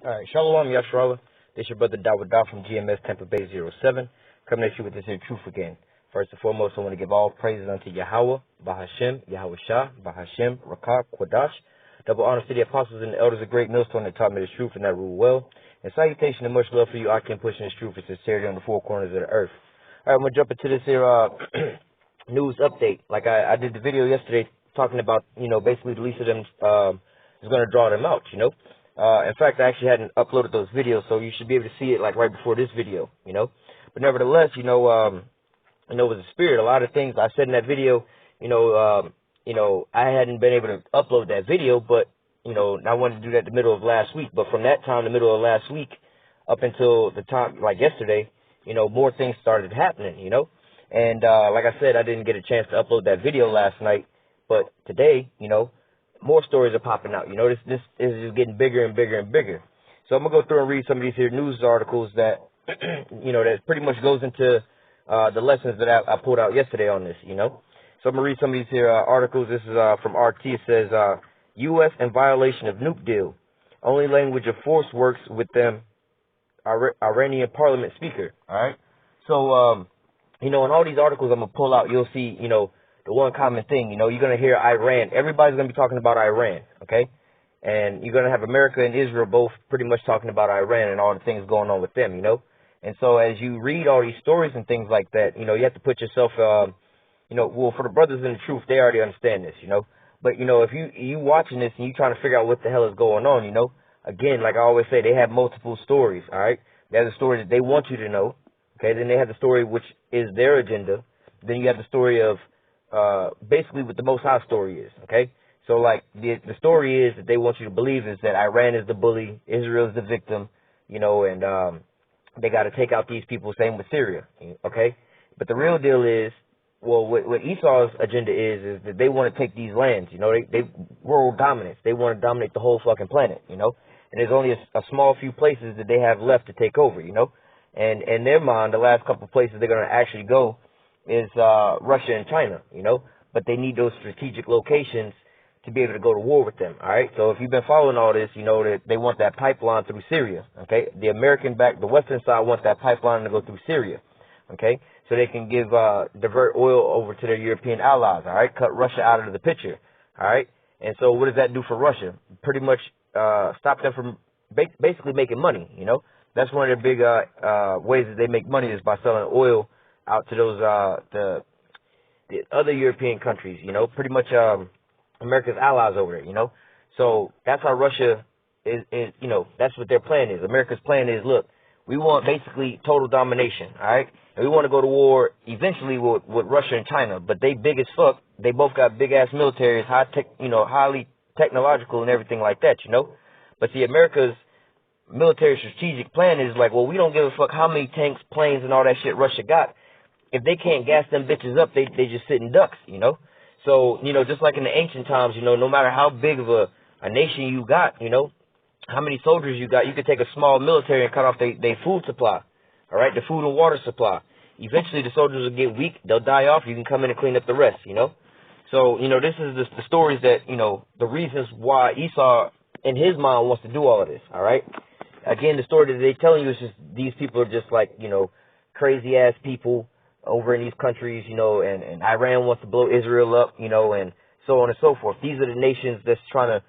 All right, Shalom Yasharallah. This your brother Dawud Daw from GMS Tampa Bay #07, coming at you with this here truth again. First and foremost, I want to give all praises unto Yahweh, Bahashem, Yahweh Shah, Bahashem, Rakah, Quadash. Double honor to the apostles and the elders of Great Millstone that taught me this truth and that rule well. And salutation and much love for you, I can pushing this truth with sincerity on the four corners of the earth. All right, I'm going to jump into this here news update. Like I did the video yesterday talking about, basically the least of them is going to draw them out, in fact, I actually hadn't uploaded those videos, so you should be able to see it like right before this video, But nevertheless, it was a spirit. A lot of things I said in that video, I hadn't been able to upload that video, but, I wanted to do that the middle of last week. But from that time, the middle of last week, up until the time, like yesterday, more things started happening, And like I said, I didn't get a chance to upload that video last night, but today, more stories are popping out. This is just getting bigger and bigger and bigger. So I'm going to go through and read some of these here news articles that, that pretty much goes into the lessons that I pulled out yesterday on this, So I'm going to read some of these here articles. This is from RT. It says, U.S. in violation of nuke deal. Only language of force works with them, Iranian parliament speaker. All right. So, in all these articles I'm going to pull out, you'll see, the one common thing, you're going to hear Iran. Everybody's going to be talking about Iran, okay? And you're going to have America and Israel both pretty much talking about Iran and all the things going on with them, And so as you read all these stories and things like that, you have to put yourself, well, for the brothers in the truth, they already understand this, But, if you watching this and you trying to figure out what the hell is going on, again, like I always say, they have multiple stories, all right? They have the story that they want you to know, okay? Then they have the story which is their agenda. Then you have the story of basically what the Most High story is, okay? So, like, the story is that they want you to believe is that Iran is the bully, Israel is the victim, and they got to take out these people, same with Syria, okay? But the real deal is, well, what Esau's agenda is that they want to take these lands, they world dominance. They want to dominate the whole fucking planet, And there's only a small few places that they have left to take over, And in their mind, the last couple of places they're going to actually go is Russia and China, But they need those strategic locations to be able to go to war with them, all right? So if you've been following all this, you know that they want that pipeline through Syria, okay? The Western side wants that pipeline to go through Syria, okay? So they can divert oil over to their European allies, all right? Cut Russia out of the picture, all right? And so what does that do for Russia? Pretty much stop them from basically making money, That's one of their big ways that they make money is by selling oil out to those the other European countries, pretty much America's allies over there, So that's how Russia is, that's what their plan is. America's plan is, look, we want basically total domination, all right? And we want to go to war eventually with Russia and China, but they big as fuck. They both got big ass militaries, high tech, highly technological and everything like that, But see, America's military strategic plan is like, well, we don't give a fuck how many tanks, planes, and all that shit Russia got. If they can't gas them bitches up, they just sitting ducks, So, just like in the ancient times, no matter how big of a nation you got, how many soldiers you got, you could take a small military and cut off their food supply, all right, the food and water supply. Eventually, the soldiers will get weak. They'll die off. You can come in and clean up the rest, So, this is the stories that, the reasons why Esau, in his mind, wants to do all of this, all right? Again, the story that they're telling you is just these people are just like, crazy-ass people over in these countries, and Iran wants to blow Israel up, and so on and so forth. These are the nations that's trying to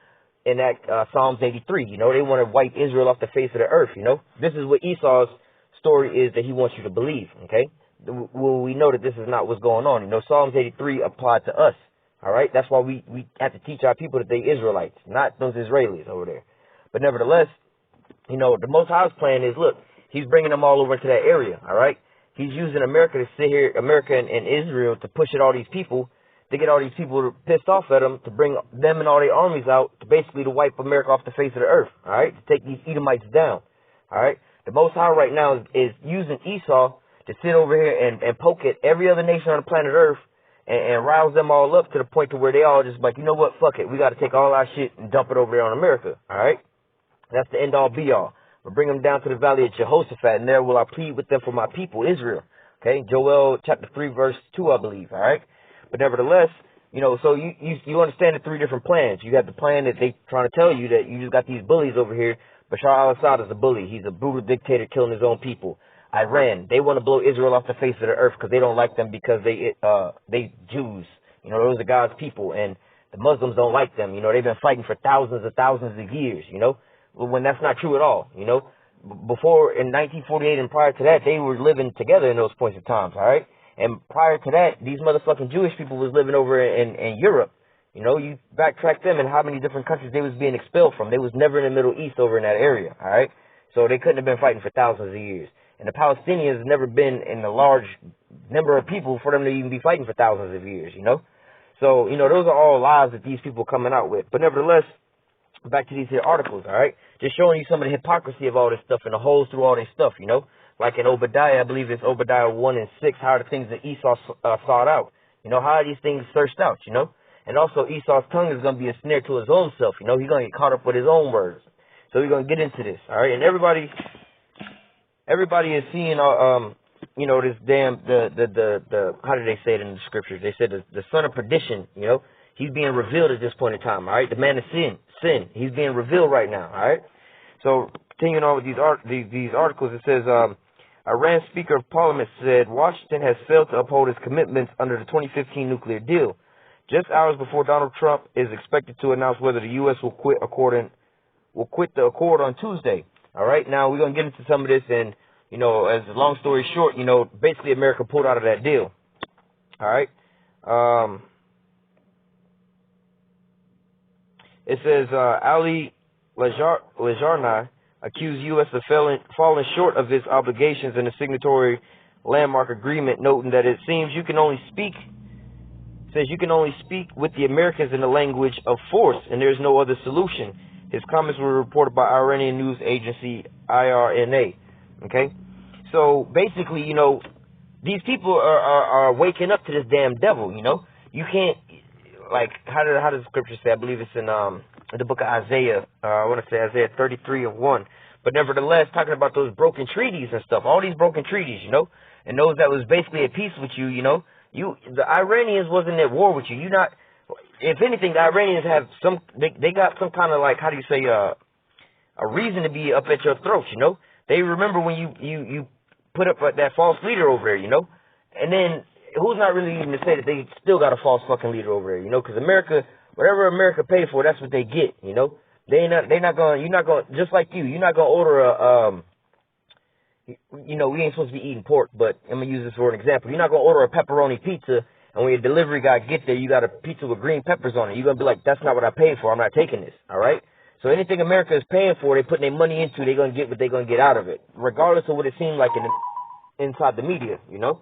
enact Psalms 83, They want to wipe Israel off the face of the earth, This is what Esau's story is that he wants you to believe, okay? Well, we know that this is not what's going on. Psalms 83 applied to us, all right? That's why we have to teach our people that they Israelites, not those Israelis over there. But nevertheless, the Most High's plan is, look, he's bringing them all over to that area, all right? He's using America to sit here, America and Israel, to push at all these people, to get all these people pissed off at them, to bring them and all their armies out, to basically to wipe America off the face of the earth, all right? To take these Edomites down, all right? The Most High right now is using Esau to sit over here and poke at every other nation on the planet Earth and rouse them all up to the point to where they all just like, you know what, fuck it. We got to take all our shit and dump it over there on America, all right? That's the end all be all. We'll bring them down to the valley of Jehoshaphat, and there will I plead with them for my people, Israel. Okay, Joel chapter 3, verse 2, I believe, all right? But nevertheless, so you understand the three different plans. You have the plan that they trying to tell you that you just got these bullies over here Bashar al-Assad is a bully. He's a brutal dictator killing his own people. Iran, they want to blow Israel off the face of the earth because they don't like them because they Jews. You know, those are God's people, and the Muslims don't like them. You know, they've been fighting for thousands of years, you know, when that's not true at all, you know. Before, in 1948 and prior to that, they were living together in those points of times, all right? And prior to that, these motherfucking Jewish people was living over in Europe. You know, you backtrack them and how many different countries they was being expelled from. They was never in the Middle East over in that area, all right? So they couldn't have been fighting for thousands of years. And the Palestinians have never been in a large number of people for them to even be fighting for thousands of years, you know? So, you know, those are all lies that these people are coming out with. But nevertheless, back to these here articles, all right? Just showing you some of the hypocrisy of all this stuff and the holes through all this stuff, you know? Like in Obadiah, I believe it's Obadiah 1 and 6, how are the things that Esau sought out? You know, how are these things searched out, you know? And also Esau's tongue is going to be a snare to his own self, you know? He's going to get caught up with his own words. So we're going to get into this, all right? And everybody is seeing, you know, this damn, the how did they say it in the scriptures? They said the son of perdition, you know? He's being revealed at this point in time, all right? The man of sin. He's being revealed right now, all right? So continuing on with these articles, it says, Iran's Speaker of Parliament said Washington has failed to uphold its commitments under the 2015 nuclear deal. Just hours before Donald Trump is expected to announce whether the U.S. will quit the accord on Tuesday. All right, now we're gonna get into some of this, and you know, as a long story short, you know, basically America pulled out of that deal. All right. It says Ali Lajarni accused U.S. of falling short of its obligations in the signatory landmark agreement, noting that it seems you can only speak with the Americans in the language of force, and there's no other solution. His comments were reported by Iranian news agency IRNA. Okay, so basically, you know, these people are waking up to this damn devil. You know, you can't, like, how does the scripture say? I believe it's in the book of Isaiah. I want to say Isaiah 33:1. But nevertheless, talking about those broken treaties and stuff, all these broken treaties, you know, and those that was basically at peace with you, you know, the Iranians wasn't at war with you. You not. If anything, the Iranians have they got some kind of, like, how do you say, a reason to be up at your throats, you know? They remember when you put up that false leader over there, you know? And then, who's not really even to say that they still got a false fucking leader over there, you know? Because America, whatever America paid for, that's what they get, you know? You're not going, just like you're not going to order you know, we ain't supposed to be eating pork, but I'm going to use this for an example. You're not going to order a pepperoni pizza, and when your delivery guy gets there, you got a pizza with green peppers on it. You're going to be like, that's not what I paid for. I'm not taking this, all right? So anything America is paying for, they putting their money into, they're going to get what they're going to get out of it, regardless of what it seems like inside the media, you know?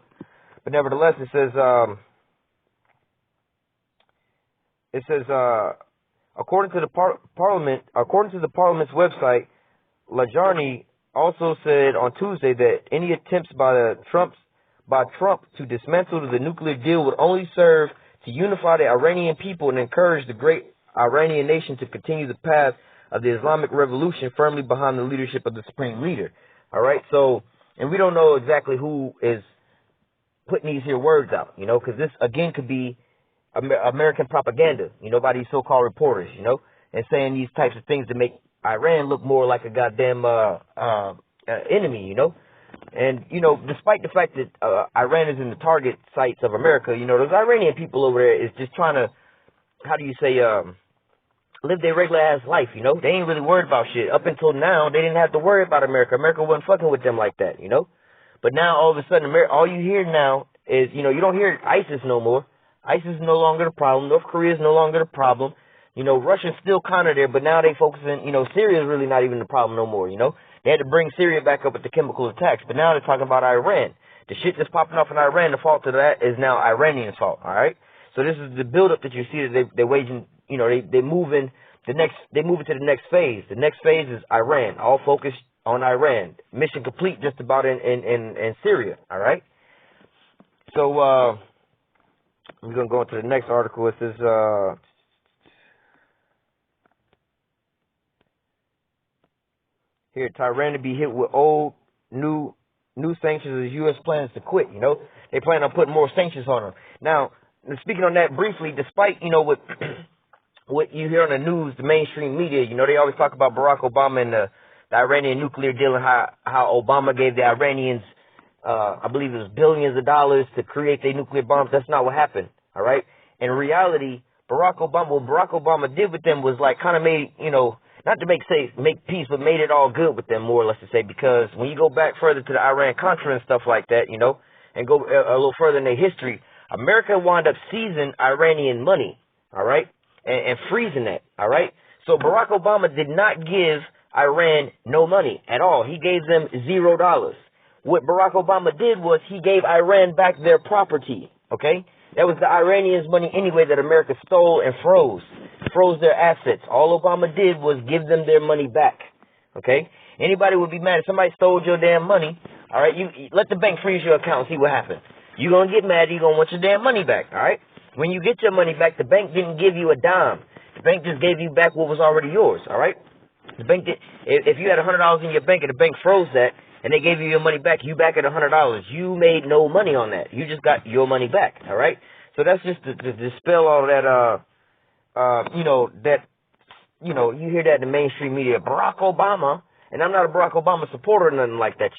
But nevertheless, it says, according to the Parliament's website, Lajarni also said on Tuesday that any attempts by Trump to dismantle the nuclear deal would only serve to unify the Iranian people and encourage the great Iranian nation to continue the path of the Islamic Revolution firmly behind the leadership of the Supreme Leader. All right, so, and we don't know exactly who is putting these here words out, you know, because this, again, could be American propaganda, you know, by these so-called reporters, you know, and saying these types of things to make Iran look more like a goddamn enemy, you know. And, you know, despite the fact that Iran is in the target sites of America, you know, those Iranian people over there is just trying to, how do you say, live their regular ass life, you know. They ain't really worried about shit. Up until now, they didn't have to worry about America. America wasn't fucking with them like that, you know. But now, all of a sudden, all you hear now is, you know, you don't hear ISIS no more. ISIS is no longer the problem. North Korea is no longer the problem. You know, Russia's still kind of there, but now they focusing, you know, Syria is really not even the problem no more, you know. They had to bring Syria back up with the chemical attacks, but now they're talking about Iran. The shit that's popping off in Iran, the fault of that is now Iranians' fault, all right? So this is the buildup that you see that they're waging, you know, they're moving to the next phase. The next phase is Iran, all focused on Iran. Mission complete just about in Syria, all right? So we're going to go into the next article. It says, here, Tehran to be hit with old, new sanctions as U.S. plans to quit, you know. They plan on putting more sanctions on them. Now, speaking on that briefly, despite, you know, what you hear on the news, the mainstream media, you know, they always talk about Barack Obama and the Iranian nuclear deal and how Obama gave the Iranians, I believe it was billions of dollars to create their nuclear bombs. That's not what happened. All right. In reality, what Barack Obama did with them was like kind of made, not to make peace, but made it all good with them, more or less to say, because when you go back further to the Iran-Contra and stuff like that, and go a little further in their history, America wound up seizing Iranian money, all right, and freezing that, all right? So Barack Obama did not give Iran no money at all. He gave them $0. What Barack Obama did was he gave Iran back their property, okay? That was the Iranians' money anyway that America stole and froze their assets. All Obama did was give them their money back, okay? Anybody would be mad if somebody stole your damn money, all right? You let the bank freeze your account and see what happens. You're going to get mad. You're going to want your damn money back, all right? When you get your money back, the bank didn't give you a dime. The bank just gave you back what was already yours, all right? The bank did, if you had $100 in your bank and the bank froze that and they gave you your money back, you back at $100. You made no money on that. You just got your money back, all right? So that's just to dispel all that, you hear that in the mainstream media, Barack Obama, and I'm not a Barack Obama supporter or nothing like that,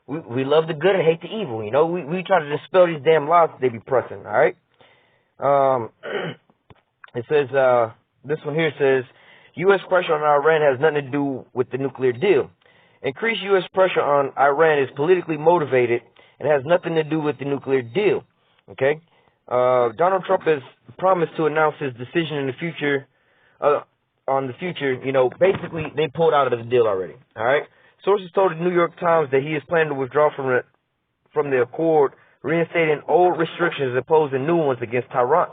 we love the good and hate the evil, we try to dispel these damn lies that they be pressing, all right? It says, this one here says, U.S. pressure on Iran has nothing to do with the nuclear deal. Increased U.S. pressure on Iran is politically motivated and has nothing to do with the nuclear deal, okay? Donald Trump has promised to announce his decision in the future, basically they pulled out of the deal already, all right? Sources told the New York Times that he is planning to withdraw from the accord, reinstating old restrictions, imposing new ones against Tehran,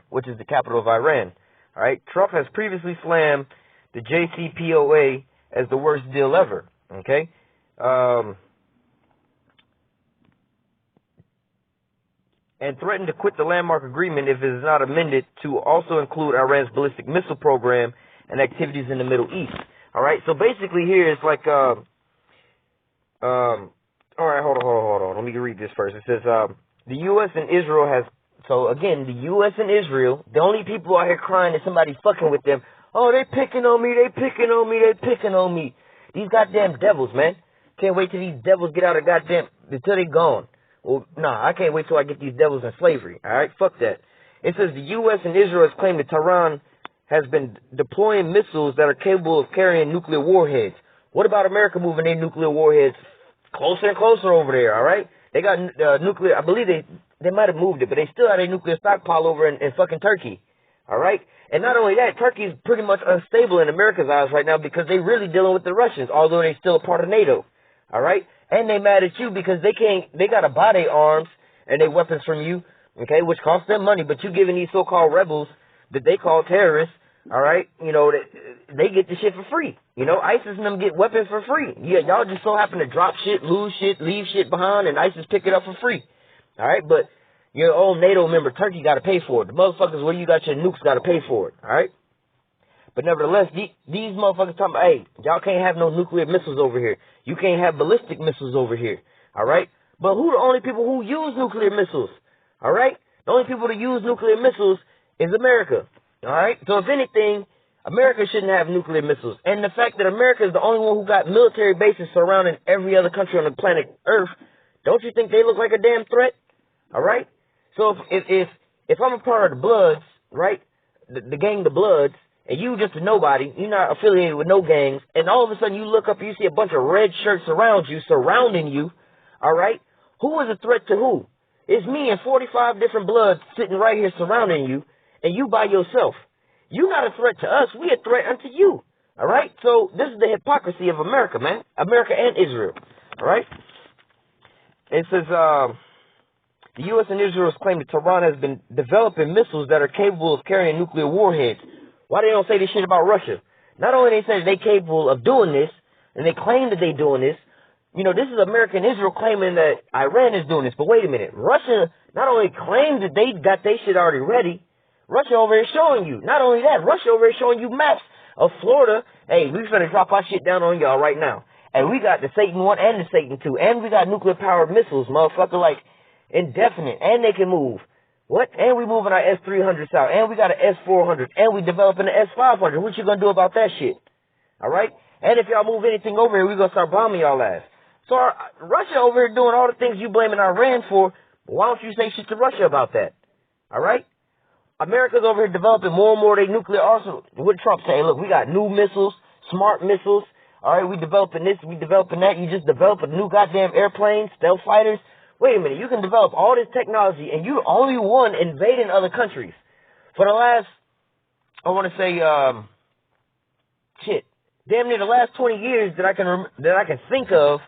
which is the capital of Iran, all right? Trump has previously slammed the JCPOA as the worst deal ever, okay? And threatened to quit the landmark agreement if it is not amended to also include Iran's ballistic missile program and activities in the Middle East. All right, so basically here it's like, all right, hold on. Let me read this first. It says, the U.S. and Israel has, so again, the U.S. and Israel, the only people out here crying is somebody fucking with them. Oh, they picking on me. These goddamn devils, man. Can't wait till these devils get out of until they gone. Well, nah, I can't wait till I get these devils in slavery. All right, fuck that. It says the U.S. and Israel has claimed that Tehran has been deploying missiles that are capable of carrying nuclear warheads. What about America moving their nuclear warheads closer and closer over there? All right, they got nuclear. I believe they might have moved it, but they still have a nuclear stockpile over in fucking Turkey. All right, and not only that, Turkey is pretty much unstable in America's eyes right now because they really dealing with the Russians, although they're still a part of NATO. All right. And they mad at you because they gotta buy their arms and their weapons from you, okay, which costs them money, but you giving these so-called rebels that they call terrorists, all right, they get the shit for free. ISIS and them get weapons for free. Yeah, y'all just so happen to drop shit, lose shit, leave shit behind, and ISIS pick it up for free. All right, but your old NATO member, Turkey, gotta pay for it. The motherfuckers where you got your nukes gotta pay for it, all right? But nevertheless, these motherfuckers talking about, hey, y'all can't have no nuclear missiles over here. You can't have ballistic missiles over here. All right? But who the only people who use nuclear missiles? All right? The only people to use nuclear missiles is America. All right? So if anything, America shouldn't have nuclear missiles. And the fact that America is the only one who got military bases surrounding every other country on the planet Earth, don't you think they look like a damn threat? All right? So if I'm a part of the Bloods, right, the gang, the Bloods, and you just a nobody, you're not affiliated with no gangs, and all of a sudden you look up, you see a bunch of red shirts surrounding you, all right? Who is a threat to who? It's me and 45 different Bloods sitting right here surrounding you, and you by yourself. You're not a threat to us. We a threat unto you, all right? So this is the hypocrisy of America, man. America and Israel, all right? It says, the U.S. and Israel's claim that Tehran has been developing missiles that are capable of carrying nuclear warheads. Why they don't say this shit about Russia? Not only they say they capable of doing this, and they claim that they doing this, this is America and Israel claiming that Iran is doing this. But wait a minute. Russia not only claims that they got their shit already ready, Russia over here showing you. Not only that, Russia over here showing you maps of Florida. Hey, we finna drop our shit down on y'all right now. And we got the Satan 1 and the Satan 2. And we got nuclear-powered missiles, motherfucker, like indefinite. And they can move. What? And we moving our S-300s out. And we got an S-400. And we developing an S-500. What you gonna do about that shit? All right? And if y'all move anything over here, we're going to start bombing y'all ass. So Russia over here doing all the things you blaming Iran for, why don't you say shit to Russia about that? All right? America's over here developing more and more of their nuclear arsenal. What Trump saying? Look, we got new missiles, smart missiles. All right, we developing this, we developing that. You just develop a new goddamn airplane, stealth fighters. Wait a minute, you can develop all this technology, and you're the only one invading other countries. For the last, I want to say, damn near the last 20 years that I can think of.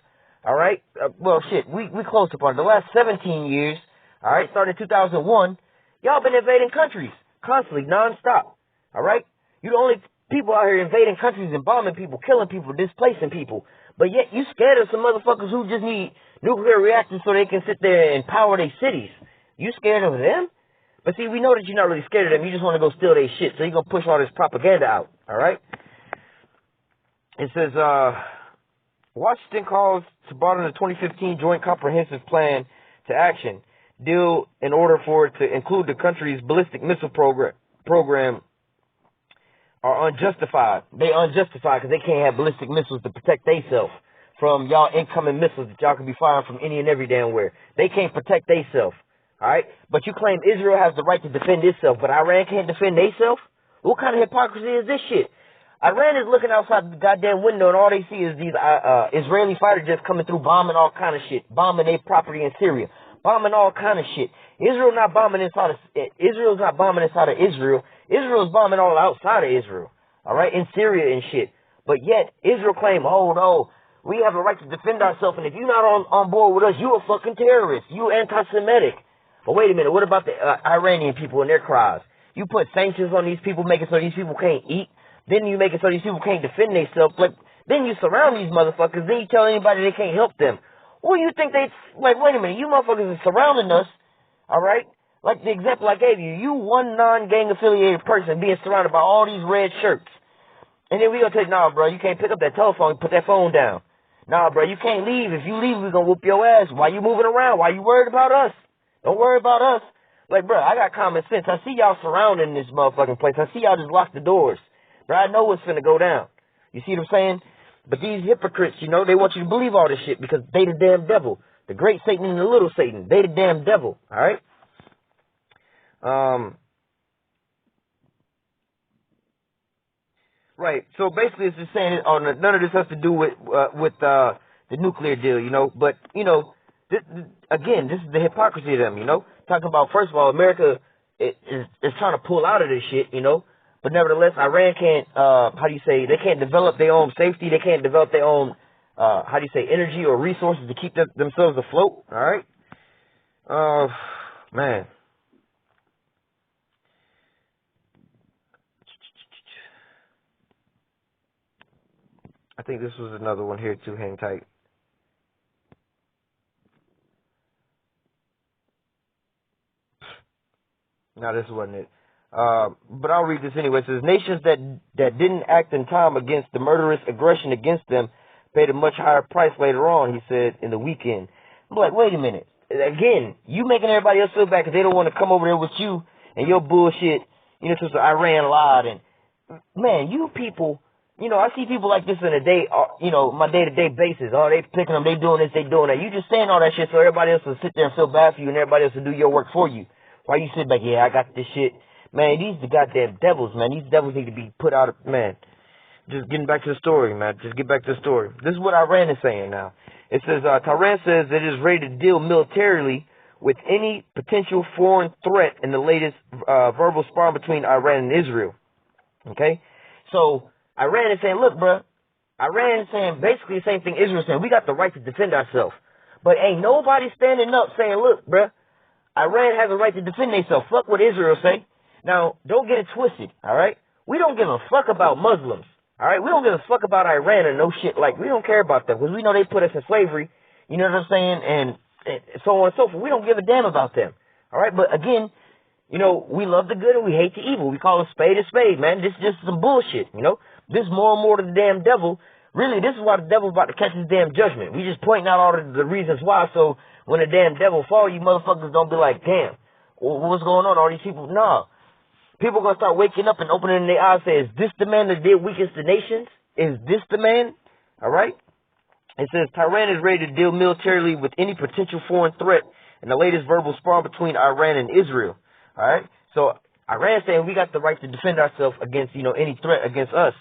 All right, we close upon it. The last 17 years. All right, starting in 2001, y'all been invading countries constantly, nonstop. All right, you're the only people out here invading countries and bombing people, killing people, displacing people. But yet you scared of some motherfuckers who just need nuclear reactors so they can sit there and power their cities. You scared of them? But see, we know that you're not really scared of them. You just want to go steal their shit. So you're going to push all this propaganda out. All right? It says, Washington calls to brought in the 2015 Joint Comprehensive Plan to action deal in order for it to include the country's ballistic missile program are unjustified. They unjustified because they can't have ballistic missiles to protect themselves from y'all incoming missiles that y'all can be firing from any and every damn where. They can't protect themselves. All right? But you claim Israel has the right to defend itself, but Iran can't defend themselves? What kind of hypocrisy is this shit? Iran is looking outside the goddamn window and all they see is these Israeli fighter jets coming through bombing all kind of shit, bombing their property in Syria, bombing all kind of shit. Israel's not bombing inside of Israel. Israel's bombing all outside of Israel, all right, in Syria and shit. But yet Israel claim, oh no, we have a right to defend ourselves, and if you're not on board with us, you a fucking terrorist, you anti-Semitic. But wait a minute, what about the Iranian people and their cries? You put sanctions on these people, make it so these people can't eat. Then you make it so these people can't defend themselves. Like, then you surround these motherfuckers. Then you tell anybody they can't help them. Well, you think they, like, wait a minute, you motherfuckers are surrounding us, all right? Like the example I gave you, you one non-gang affiliated person being surrounded by all these red shirts. And then we gonna tell you, nah, bro, you can't pick up that telephone and put that phone down. Nah, bro, you can't leave. If you leave, we gonna whoop your ass. Why you moving around? Why you worried about us? Don't worry about us. Like, bro, I got common sense. I see y'all surrounding this motherfucking place. I see y'all just lock the doors. Bro, I know what's finna go down. You see what I'm saying? But these hypocrites, you know, they want you to believe all this shit because they the damn devil. The great Satan and the little Satan. They the damn devil. All right? Right. So basically it's just saying none of this has to do with the nuclear deal, you know. But, you know, this is the hypocrisy of them, you know. Talking about, first of all, America is trying to pull out of this shit, you know. But nevertheless, Iran can't, they can't develop their own safety. They can't develop their own, energy or resources to keep themselves afloat. All right? Man. I think this was another one here too. Hang tight. No, this wasn't it. But I'll read this anyway. It says, nations that didn't act in time against the murderous aggression against them paid a much higher price later on, he said, in the weekend. I'm like, wait a minute. Again, you making everybody else feel bad because they don't want to come over there with you and your bullshit, you know, since Iran lied. And, man, you people, you know, I see people like this in a day, you know, my day-to-day basis. Oh, they picking them, they doing this, they doing that. You just saying all that shit so everybody else will sit there and feel bad for you and everybody else will do your work for you. Why you sit back, yeah, I got this shit. Man, these the goddamn devils, man. These devils need to be put out of, man. Just getting back to the story, man. Just get back to the story. This is what Iran is saying now. It says, Tehran says that it is ready to deal militarily with any potential foreign threat in the latest verbal sparring between Iran and Israel. Okay? So, Iran is saying, look, bruh, Iran is saying basically the same thing Israel is saying. We got the right to defend ourselves. But ain't nobody standing up saying, look, bruh, Iran has a right to defend themselves. Fuck what Israel say. Now, don't get it twisted, all right? We don't give a fuck about Muslims, all right? We don't give a fuck about Iran or no shit. Like, we don't care about them because we know they put us in slavery, you know what I'm saying, and so on and so forth. We don't give a damn about them, all right? But, again, you know, we love the good and we hate the evil. We call a spade, man. This is just some bullshit, you know? This more and more to the damn devil. Really, this is why the devil's about to catch his damn judgment. We just pointing out all the reasons why, so when the damn devil fall, you motherfuckers don't be like, damn, what's going on? All these people, nah. People going to start waking up and opening their eyes and say, is this the man that did weakest the nations? is this the man? All right. It says Tehran is ready to deal militarily with any potential foreign threat in the latest verbal spar between Iran and Israel. All right. So Iran saying we got the right to defend ourselves against, any threat against us.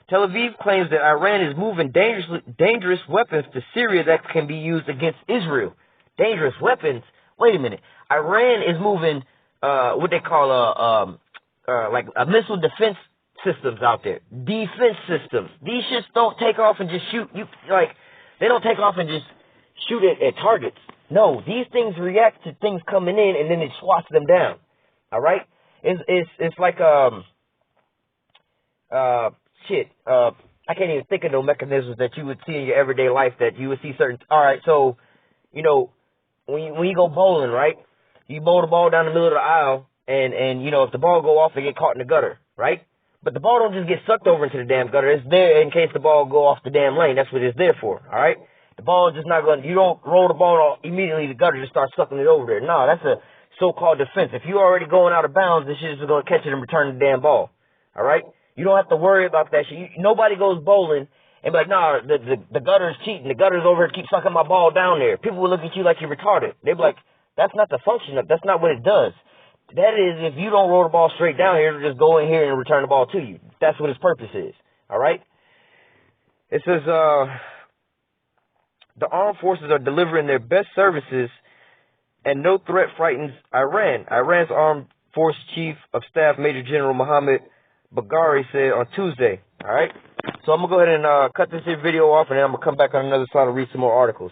Tel Aviv claims that Iran is moving dangerous weapons to Syria that can be used against Israel. Dangerous weapons? Wait a minute. Iran is moving what they call like a missile defense systems out there. Defense systems. These shits don't take off and just shoot. They don't take off and just shoot at targets. No, these things react to things coming in and then it swats them down. All right? It's like I can't even think of no mechanisms that you would see in your everyday life that you would see certain. All right, so when you go bowling, right? You bowl the ball down the middle of the aisle, and if the ball go off, it get caught in the gutter, right? But the ball don't just get sucked over into the damn gutter. It's there in case the ball go off the damn lane. That's what it's there for, all right? The ball is just not going. You don't roll the ball off immediately. The gutter just starts sucking it over there. No, that's a so-called defense. If you're already going out of bounds, this shit is going to catch it and return the damn ball, all right? You don't have to worry about that shit. Nobody goes bowling and be like, nah, the gutter is cheating. The gutter's over here, keep sucking my ball down there. People will look at you like you're retarded. They'll be like, that's not the function of, that's not what it does. That is, if you don't roll the ball straight down here, it'll just go in here and return the ball to you. That's what its purpose is. All right? It says, the armed forces are delivering their best services and no threat frightens Iran. Iran's Armed Force Chief of Staff Major General Mohammed Bagheri said on Tuesday. All right? So I'm going to go ahead and cut this here video off, and then I'm going to come back on another slide and read some more articles.